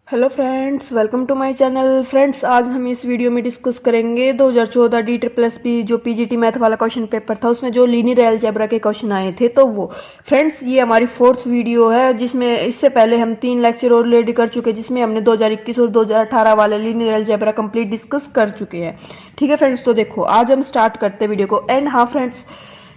Hello friends, welcome to my channel. Friends, आज हम इस वीडियो में डिस्कस करेंगे 2014 डी ट्रिपल एस पी जो पीजीटी मैथ वाला क्वेश्चन पेपर था, उसमें जो लीनियर अलजेब्रा के क्वेश्चन आए थे। तो वो फ्रेंड्स, ये हमारी फोर्थ वीडियो है, जिसमें इससे पहले हम 3 लेक्चर ऑलरेडी कर चुके हैं, जिसमें हमने 2021 और 2018 वाले लीनियर अलजेब्रा कंप्लीट डिस्कस कर चुके हैं। ठीक है फ्रेंड्स, तो देखो आज हम स्टार्ट करते हैं वीडियो को। एंड हाँ फ्रेंड्स,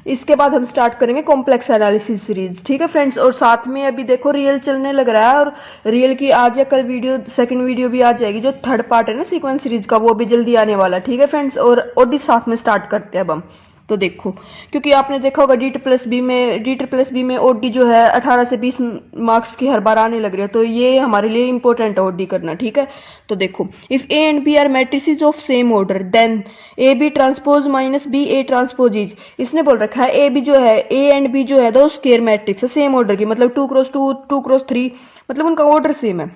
इसके बाद हम स्टार्ट करेंगे कॉम्प्लेक्स एनालिसिस सीरीज। ठीक है फ्रेंड्स, और साथ में अभी देखो रियल चलने लग रहा है, और रियल की आज या कल वीडियो सेकंड वीडियो भी आ जाएगी। जो थर्ड पार्ट है ना सीक्वेंस सीरीज का, वो भी जल्दी आने वाला। ठीक है फ्रेंड्स, और ओडी साथ में स्टार्ट करते हैं अब हम। तो देखो, क्योंकि आपने देखा होगा डी ट्रिपल एस बी में ओडी जो है 18 से 20 मार्क्स की हर बार आने लग रही है, तो ये हमारे लिए इंपॉर्टेंट है ओडी करना। ठीक है, तो देखो, if A and B are matrices of same order then A B transpose minus B A transpose is. इसने बोल रखा है ए बी जो है, ए एंड बी जो है दो स्क्वायर मैट्रिक्स है सेम ऑर्डर की, मतलब 2x2 2x3, मतलब उनका ऑर्डर सेम है,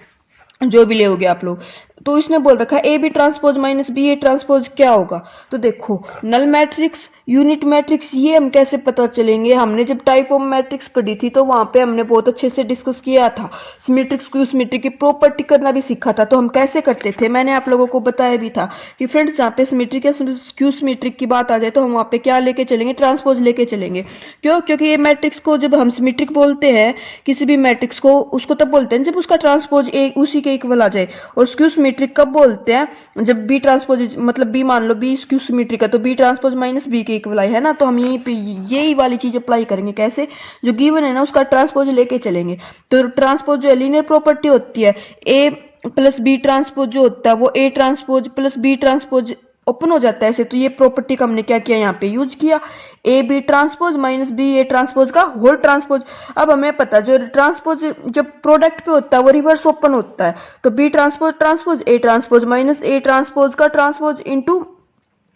जो भी ले होगे आप लोग। तो इसने बोल रखा है A B transpose minus B A transpose क्या होगा। तो देखो, नल मैट्रिक्स, यूनिट मैट्रिक्स, ये हम कैसे पता चलेंगे। हमने जब टाइप ऑफ मैट्रिक्स पढ़ी थी तो वहां पे हमने बहुत अच्छे से डिस्कस किया था, सिमेट्रिक स्क्यू सिमेट्रिक की प्रॉपर्टी करना भी सीखा था। तो हम कैसे करते थे मैंने आप लोगों को बताया भी था कि फ्रेंड्स, जहाँ पे सिमेट्रिक या स्क्यू सिमेट्रिक की बात आ जाए तो हम वहाँ पे क्या लेके चलेंगे, ट्रांसपोज लेके चलेंगे। क्यों? क्योंकि ये मैट्रिक्स को जब हम सिमेट्रिक बोलते हैं किसी भी मैट्रिक्स को, उसको तब बोलते हैं जब उसका ट्रांसपोज एक उसी के इक्वल आ जाए। और स्क्यू सिमेट्रिक कब बोलते हैं? जब बी ट्रांसपोज, मतलब बी मान लो बी स्क्यू सिमेट्रिक है तो बी ट्रांसपोज माइनस बी के इक्वल है ना। तो हम यहीं पे यही वाली चीज अप्लाई करेंगे। कैसे? जो गिवन है ना उसका ट्रांसपोज लेके चलेंगे। तो ट्रांसपोज जो है लीनियर प्रॉपर्टी होती है, ए प्लस बी ट्रांसपोज जो होता है वो A transpose plus B transpose open हो जाता है ऐसे। तो ये प्रॉपर्टी का हमने क्या किया, यहाँ पे यूज किया, A B transpose minus B A transpose का होल ट्रांसपोज। अब हमें पता जो ट्रांसपोज जब प्रोडक्ट पे होता है वो रिवर्स ओपन होता है। तो B transpose transpose A transpose minus A transpose का ट्रांसपोज इंटू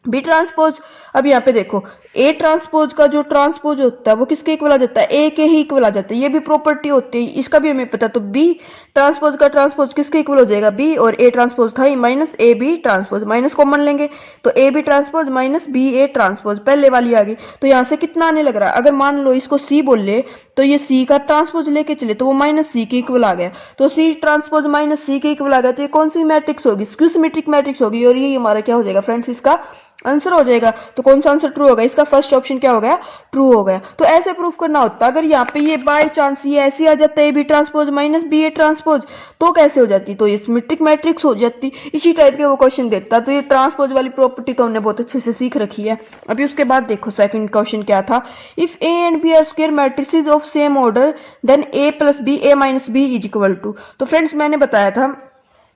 बी ट्रांसपोज। अब यहाँ पे देखो, ए ट्रांसपोज का जो ट्रांसपोज होता है वो किसके इक्वल आ जाता है, ए के ही इक्वल आ जाता है। ये भी प्रॉपर्टी होती है, इसका भी हमें पता। तो बी ट्रांसपोज का ट्रांसपोज किसके इक्वल हो जाएगा, बी, और ए ट्रांसपोज था ही minus A B transpose, minus common लेंगे तो A B transpose minus B A transpose, पहले वाली आ गई। तो यहाँ से कितना आने लग रहा है, अगर मान लो इसको सी बोल ले तो ये सी का ट्रांसपोज लेके चले तो वो माइनस सी के इक्वल आ गया। तो सी ट्रांसपोज माइनस सी के इक्वल आ गया, तो ये कौन सी मैट्रिक्स होगी, स्क्यू सिमेट्रिक मैट्रिक्स होगी। और ये हमारा क्या हो जाएगा फ्रेंड्स, इसका आंसर हो जाएगा। तो कौन सा आंसर ट्रू होगा, इसका फर्स्ट ऑप्शन क्या हो गया, ट्रू हो गया। तो ऐसे प्रूफ करना होता। अगर यहाँ पे ये बाय चांस ये ऐसे आ जाता है B transpose minus B A transpose, तो कैसे हो जाती, तो ये सिमेट्रिक मैट्रिक्स हो जाती। इसी टाइप के वो क्वेश्चन देता। तो ये ट्रांसपोज वाली प्रॉपर्टी तो हमने बहुत अच्छे से सीख रखी है। अभी उसके बाद देखो सेकंड क्वेश्चन क्या था, if A and B are square matrices of same order then A plus B A minus B is equal to. तो फ्रेंड्स, मैंने बताया था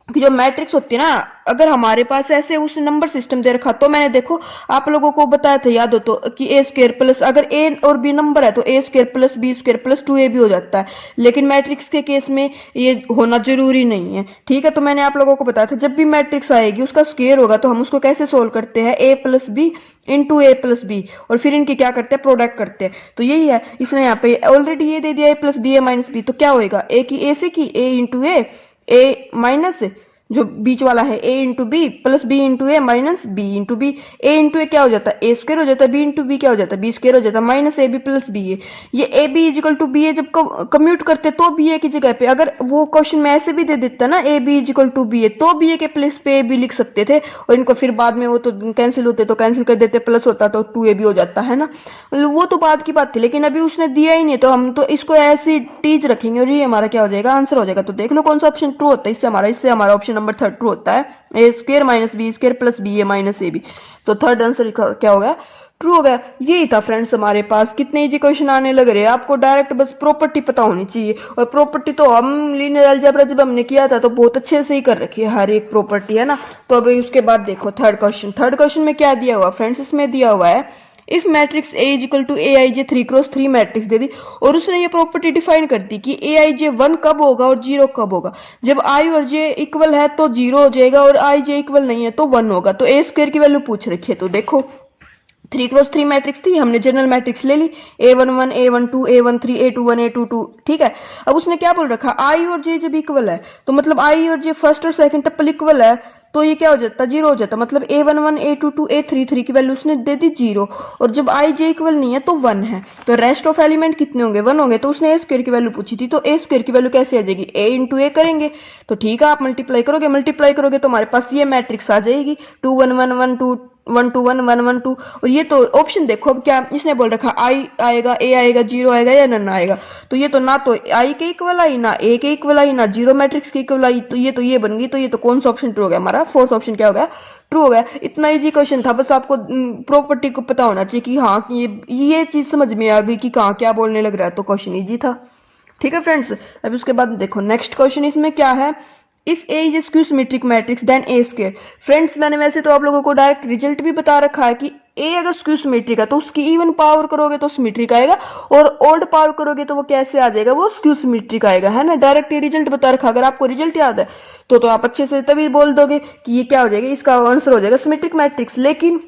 कि जो मैट्रिक्स होती है ना, अगर हमारे पास ऐसे उस नंबर सिस्टम दे रखा, तो मैंने देखो आप लोगों को बताया था, याद हो तो, कि ए स्क्वायर प्लस, अगर ए और बी नंबर है तो A square plus B square plus 2a भी हो जाता है। लेकिन मैट्रिक्स के केस में ये होना जरूरी नहीं है। ठीक है, तो मैंने आप लोगों को बताया था जब भी मैट्रिक्स आएगी उसका स्क्वायर होगा तो हम उसको कैसे सोल्व करते हैं, ए प्लस बी इंटू ए प्लस बी, और फिर इनकी क्या करते हैं, प्रोडक्ट करते हैं। तो यही है, इसने यहाँ पे ऑलरेडी ये दे दिया ए plus B A minus B, तो क्या होएगा, ए की ए से की ए इंटू ए माइनस जो बीच वाला है A into B plus B into A minus B into B. A into A क्या हो जाता है, ए स्क्वायर हो जाता है, बी इंटू बी क्या हो जाता है, बी स्क्वायर हो जाता है, minus A B plus B A. ये A B equal to B A जब कम्यूट करते तो बी ए की जगह पे, अगर वो क्वेश्चन में ऐसे भी दे देता ना A B equal to B A, तो बी ए के प्लेस पे ए बी लिख सकते थे, और इनको फिर बाद में वो तो कैंसिल होते तो कैंसिल कर देते, प्लस होता तो 2a भी हो जाता है ना, वो तो बाद की बात थी। लेकिन अभी उसने दिया ही नहीं तो हम तो इसको ऐसी टीज रखेंगे और ये हमारा क्या हो जाएगा, आंसर हो जाएगा। तो देख लो कौन सा ऑप्शन ट्रू होता है, इससे हमारा ऑप्शन नंबर 3 ट्रू होता है, A square minus B square plus B A minus A B. तो थर्ड आंसर क्या हो गया, ट्रू हो गया। यही था फ्रेंड्स हमारे पास। कितने इजी क्वेश्चन आने लग रहे हैं, आपको डायरेक्ट बस प्रॉपर्टी पता होनी चाहिए। और प्रॉपर्टी तो हम लीनियर अलजेब्रा जब हमने किया था तो बहुत अच्छे से ही कर रखी है हर एक प्रॉपर्टी, है ना। तो अभी उसके बाद देखो थर्ड क्वेश्चन में क्या दिया हुआ फ्रेंड्स, इसमें दिया हुआ है if matrix A is equal to A I J 3x3 matrix दे दी, और उसने ये प्रॉपर्टी डिफाइन कर दी कि ए आई जे 1 कब होगा और 0 कब होगा। जब आई और जे इक्वल है तो 0 हो जाएगा, और आई जे इक्वल नहीं है तो 1 होगा। तो ए स्क्वायर की वैल्यू पूछ रखी है। तो देखो 3x3 मैट्रिक्स थी, हमने जनरल मैट्रिक्स ले ली, a11 a12 a13 a21 a22। ठीक है, अब उसने क्या बोल रखा, आई और जे जब इक्वल है तो मतलब आई और जे फर्स्ट और सेकंड टप्पल इक्वल है तो ये क्या हो जाता, जीरो हो जाता। मतलब a11 a22 a33 की वैल्यू उसने दे दी जीरो, और जब i j इक्वल नहीं है तो 1 है, तो रेस्ट ऑफ एलिमेंट कितने होंगे, 1 होंगे। तो उसने a स्क्वायर की वैल्यू पूछी थी, तो a स्क्वायर की वैल्यू कैसे आ जाएगी, a इंटू ए करेंगे। तो ठीक है, आप मल्टीप्लाई करोगे तो हमारे पास ये मैट्रिक्स आ जाएगी 2 1 1 1 2 1 2 1 1 1 2। और ये तो ऑप्शन देखो, अब क्या इसने बोल रखा, आई आएगा, ए आएगा, जीरो आएगा या नन आएगा। तो ये तो ना तो आई के इक्वल आई, ना ए के इक्वल आई, ना जीरो मैट्रिक्स के इक्वल आई। तो ये बन गई। तो ये तो कौन सा ऑप्शन ट्रू हो गया, हमारा फोर्थ ऑप्शन क्या हो गया, ट्रू हो गया। इतना इजी क्वेश्चन था, बस आपको प्रॉपर्टी को पता होना चाहिए कि हाँ ये चीज समझ में आ गई कि कहाँ क्या बोलने लग रहा है, तो क्वेश्चन इजी था। ठीक है फ्रेंड्स, अभी उसके बाद देखो नेक्स्ट क्वेश्चन इसमें क्या है, if A is skew symmetric matrix then A square. Friends मैंने वैसे तो आप लोगों को डायरेक्ट रिजल्ट भी बता रखा है कि ए अगर स्क्यू सिमेट्रिक है तो उसकी इवन पावर करोगे तो सिमेट्रिक आएगा, और ऑड पावर करोगे तो वो कैसे आ जाएगा, वो स्क्यू सिमेट्रिक आएगा, है ना। डायरेक्ट ये रिजल्ट बता रखा। अगर आपको रिजल्ट याद है तो आप अच्छे से तभी बोल दोगे कि ये क्या हो जाएगा, इसका आंसर हो जाएगा सिमेट्रिक मैट्रिक्स। लेकिन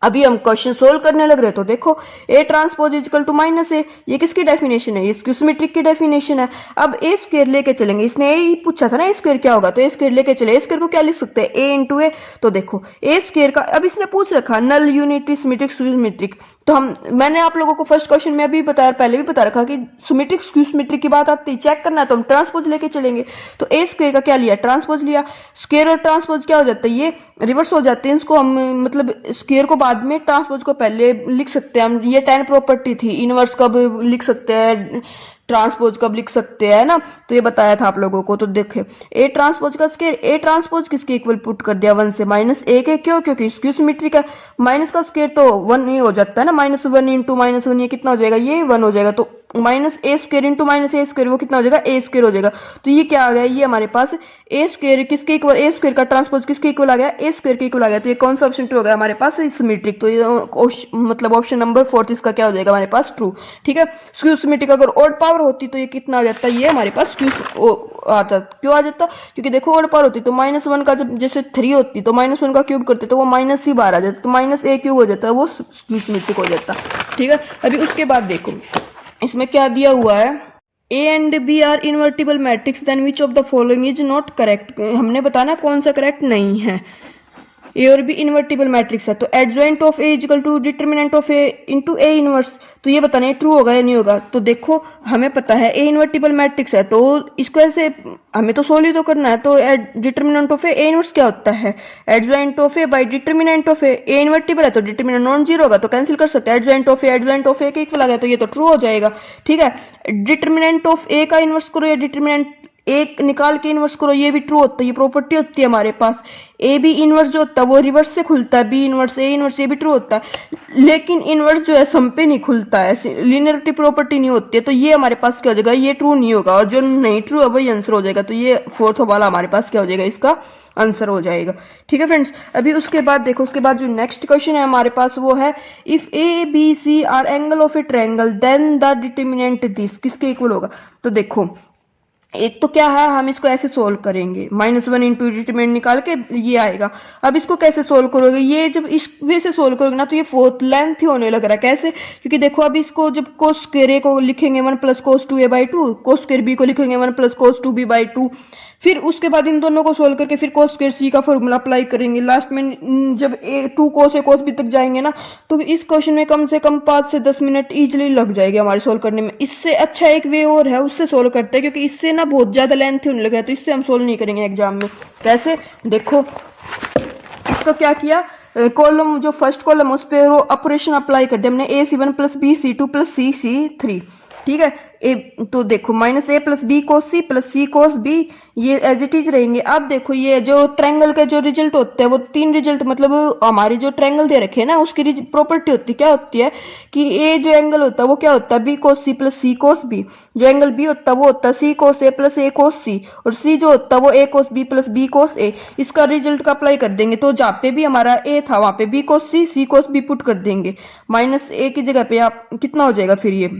अभी हम क्वेश्चन सोल्व करने लग रहे तो देखो A transpose equal to minus A, ये किसकी डेफिनेशन है, ये स्क्यू सिमेट्रिक की डेफिनेशन है। अब ए स्क्वायर लेके चलेंगे, इसने ए ही पूछा था ना ए स्क्वायर क्या होगा, तो ए स्क्वायर लेके चले। ए स्क्वायर को क्या लिख सकते हैं, ए इंटू ए। तो देखो ए स्क्वायर का, अब इसने पूछ रखा नल यूनिटी सिमेट्रिक स्क्यू सिमेट्रिक, तो मैंने आप लोगों को फर्स्ट क्वेश्चन में अभी बताया, पहले भी बता रखा कि सिमेट्रिक स्क्यू सिमेट्रिक की बात आती है, चेक करना है तो हम ट्रांसपोज लेके चलेंगे। तो ए स्क्वायर का क्या लिया, ट्रांसपोज लिया। स्क्वायर और ट्रांसपोज क्या हो जाता है, ये रिवर्स हो जाते हैं। इसको हम मतलब स्क्वायर को बाद में, ट्रांसपोज को पहले लिख सकते हैं हम। ये 10 प्रॉपर्टी थी, इनवर्स कब लिख सकते हैं, ट्रांसपोज कब लिख सकते हैं ना, तो ये बताया था आप लोगों को। तो देखे ए ट्रांसपोज का स्क्वायर, ए ट्रांसपोज किसके इक्वल पुट कर दिया, 1 से माइनस ए के, क्यों, क्योंकि स्क्यू सिमेट्रिक है। माइनस का स्क्वायर तो 1 ही हो जाता है ना, -1 इंटू -1 ये कितना हो जाएगा, ये 1 हो जाएगा। तो minus A square into minus A square वो कितना हो जाएगा, ए स्क्वायर हो जाएगा। तो ये क्या आ गया, ये हमारे पास ए स्क्वायर किसके इक्वल, ए स्क्वायर का ट्रांसपोज किसके इक्वल आ गया, ए स्क्वायर के इक्वल आ गया। तो ये कौन सा ऑप्शन ट्रू हो गया हमारे पास, सिमेट्रिक। तो ये मतलब ऑप्शन नंबर 4 इसका क्या हो जाएगा हमारे पास, ट्रू। ठीक है, स्क्यू सिमेट्रिक अगर ऑड पावर होती तो ये कितना आ जाता, ये हमारे पास स्क्यू आता। क्यों आ जाता, क्योंकि देखो ऑड पावर होती तो -1 का जब जैसे 3 होती तो -1 का क्यूब करते तो वो माइनस ही बाहर आ जाता, तो माइनस ए क्यूब हो जाता है, वो स्क्यू सिमेट्रिक हो जाता। ठीक है, अभी उसके बाद देखो इसमें क्या दिया हुआ है, A and B are invertible matrix then which of the following is not correct. हमने बताना कौन सा करेक्ट नहीं है। ए और बी इन्वर्टिबल मैट्रिक्स है, तो adjoint of A equal to determinant of A into A inverse, तो ये बताना है ट्रू होगा या नहीं होगा। तो देखो हमें पता है ए इन्वर्टिबल मैट्रिक्स है, तो इसको ऐसे हमें तो सोल्व ही तो करना है। तो डिटर्मिनेंट ऑफ ए इनवर्स क्या होता है, adjoint of A by determinant of A invertible है तो डिटर्मिनेंट नॉन जीरो होगा, तो कैंसिल कर सकते हैं। एडजॉइंट ऑफ ए के इक्वल आ गया, तो ये तो ट्रू हो जाएगा। ठीक है, डिटर्मिनेंट ऑफ ए का इनवर्स करो या डिटर्मिनेंट एक निकाल के इनवर्स करो, ये भी ट्रू होता है, ये प्रॉपर्टी होती है हमारे पास। ए बी इनवर्स जो होता है वो रिवर्स से खुलता है, बी इनवर्स ए इनवर्स, ये भी ट्रू होता है। लेकिन इनवर्स जो है सम पे नहीं खुलता है, लिनियरिटी प्रॉपर्टी नहीं होती है, तो ये हमारे पास क्या हो जाएगा, ये ट्रू नहीं होगा, और जो नहीं ट्रू है वही आंसर हो जाएगा। तो ये फोर्थ वाला हमारे पास क्या हो जाएगा, इसका आंसर हो जाएगा। ठीक है फ्रेंड्स, अभी उसके बाद देखो, उसके बाद जो नेक्स्ट क्वेश्चन है हमारे पास वो है, if A B C are angle of a triangle then the determinant this, किसके इक्वल होगा। तो देखो एक तो क्या है, हम इसको ऐसे सोल्व करेंगे, -1 इंटू डिटरमिनेंट निकाल के ये आएगा। अब इसको कैसे सोल्व करोगे, ये जब इस वे से सोल्व करोगे ना तो ये फोर्थ लेंथ ही होने लग रहा है। कैसे, क्योंकि देखो अब इसको जब कोस स्क्वायर ए को लिखेंगे 1 plus cos 2a/2, cos square B को लिखेंगे 1 प्लस कोस 2b/2, फिर उसके बाद इन दोनों को सोल्व करके फिर कोस स्क्वायर सी का फॉर्मूला अप्लाई करेंगे। लास्ट में जब 2 कोस ए कोस बी तक जाएंगे ना, तो इस क्वेश्चन में कम से कम 5 से 10 मिनट इजीली लग जाएंगे हमारे सोल्व करने में। इससे अच्छा एक वे और है, उससे सोल्व करते हैं, क्योंकि इससे ना बहुत ज्यादा लेंथ होने लग रहा है, तो इससे हम सोल्व नहीं करेंगे एग्जाम में। कैसे, देखो इसको क्या किया, कॉलम जो फर्स्ट कॉलम उस पर ऑपरेशन अप्लाई कर दिया हमने, AC1 plus BC2 plus CC3। ठीक है, तो देखो -a plus B cos C plus C cos B, ये एज इट इज रहेंगे। अब देखो ये जो ट्रायंगल के जो रिजल्ट होते हैं वो 3 रिजल्ट, मतलब हमारी जो ट्रायंगल दे रखे हैं ना उसकी प्रॉपर्टी होती है, क्या होती है कि ए जो एंगल होता है वो क्या होता है, B cos C plus C cos B. जो एंगल बी होता है वो होता है सी कोस ए प्लस ए कोस सी, और सी जो होता है वो ए कोस बी प्लस बी कोस ए। इसका रिजल्ट का अप्लाई कर देंगे, तो जहाँ पे भी हमारा ए था वहां पे B cos C cos B put कर देंगे। -a की जगह पे आप कितना हो जाएगा, फिर ये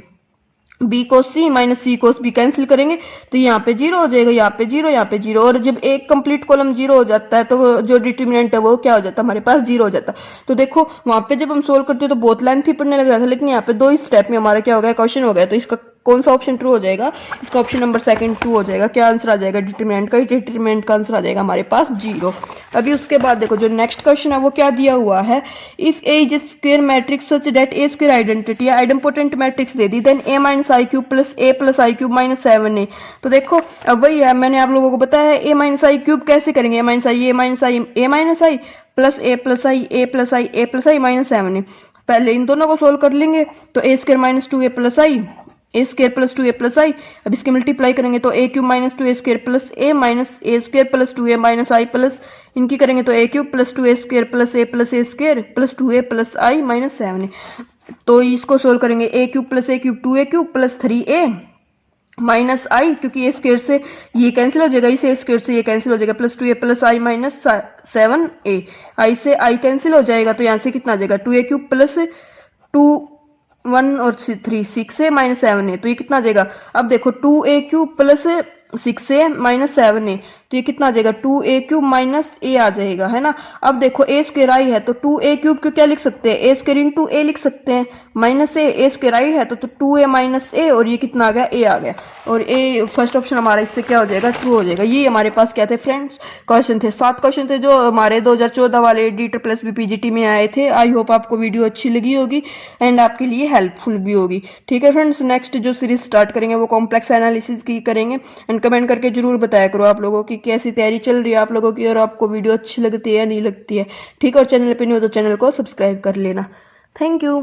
बी कोस सी माइनस सी कोस बी कैंसिल करेंगे तो यहाँ पे 0 हो जाएगा, यहाँ पे 0, यहाँ पे 0। और जब एक कंप्लीट कॉलम 0 हो जाता है तो जो डिटर्मिनेंट है वो क्या हो जाता है, हमारे पास 0 हो जाता है। तो देखो वहां पे जब हम सोल्व करते हैं तो बहुत लेंथ ही पढ़ने लग रहा था, लेकिन यहाँ पे 2 ही स्टेप में हमारा क्या हो गया, क्वेश्चन हो गया। तो इसका कौन सा ऑप्शन ट्रू हो जाएगा, इसका ऑप्शन नंबर सेकंड ट्रू हो जाएगा। क्या आंसर आ जाएगा डिटरमिनेंट का, डिटरमिनेंट का आंसर आ जाएगा हमारे पास 0। अभी उसके बाद देखो जो नेक्स्ट क्वेश्चन है वो क्या दिया हुआ है, if A is square matrix such that A square identity या आइडेंपोटेंट मैट्रिक्स दे दी, देन ए माइनस आई क्यूब प्लस आई क्यूब माइनस 7a। तो देखो अब वही है, मैंने आप लोगों को बताया है ए माइनस आई क्यूब कैसे करेंगे, A minus I plus A plus I minus 7a। पहले इन दोनों को सोल्व कर लेंगे तो A square minus 2a plus I, A square plus 2a plus I. अब इसके मल्टीप्लाई करेंगे तो A cube minus 2a square plus A minus A square plus 2a minus I plus इनकी करेंगे तो A cube plus 2a square plus A square plus 2a plus I minus 7a। तो इसको solve करेंगे A cube 2a cube plus 3a minus I, क्योंकि A square से ये cancel हो जाएगा, इसे ए स्क्वायर से ये कैंसिल हो जाएगा, plus 2a plus I minus 7a। आई से आई कैंसिल हो जाएगा तो यहाँ से कितना आ जाएगा 2a क्यूब प्लस 2 1 और 3 6a माइनस 7a। तो ये कितना आ जाएगा, अब देखो 2a cube plus 6a minus 7a, तो ये कितना आ जाएगा 2a क्यूब माइनस a आ जाएगा, है ना। अब देखो a स्क्वायर आई है तो 2a क्यूब को क्या लिख सकते हैं, a स्क्वायर इंटू a लिख सकते हैं, माइनस a स्क्वायर आई है तो 2a माइनस a, और ये कितना आ गया a आ गया, और a फर्स्ट ऑप्शन हमारा इससे क्या हो जाएगा ट्रू हो जाएगा। ये हमारे पास क्या थे फ्रेंड्स क्वेश्चन थे, 7 क्वेश्चन थे जो हमारे 2014 वाले डीटर प्लस बीपीजीटी में आए थे। आई होप आपको वीडियो अच्छी लगी होगी एंड आपके लिए हेल्पफुल भी होगी। ठीक है फ्रेंड्स, नेक्स्ट जो सीरीज स्टार्ट करेंगे वो कॉम्प्लेक्स एनालिसिस की करेंगे एंड कमेंट करके जरूर बताया करो आप लोगों की कैसी तैयारी चल रही है आप लोगों की, और आपको वीडियो अच्छी लगती है या नहीं लगती है। ठीक है, और चैनल पे नहीं हो तो चैनल को सब्सक्राइब कर लेना। Thank you.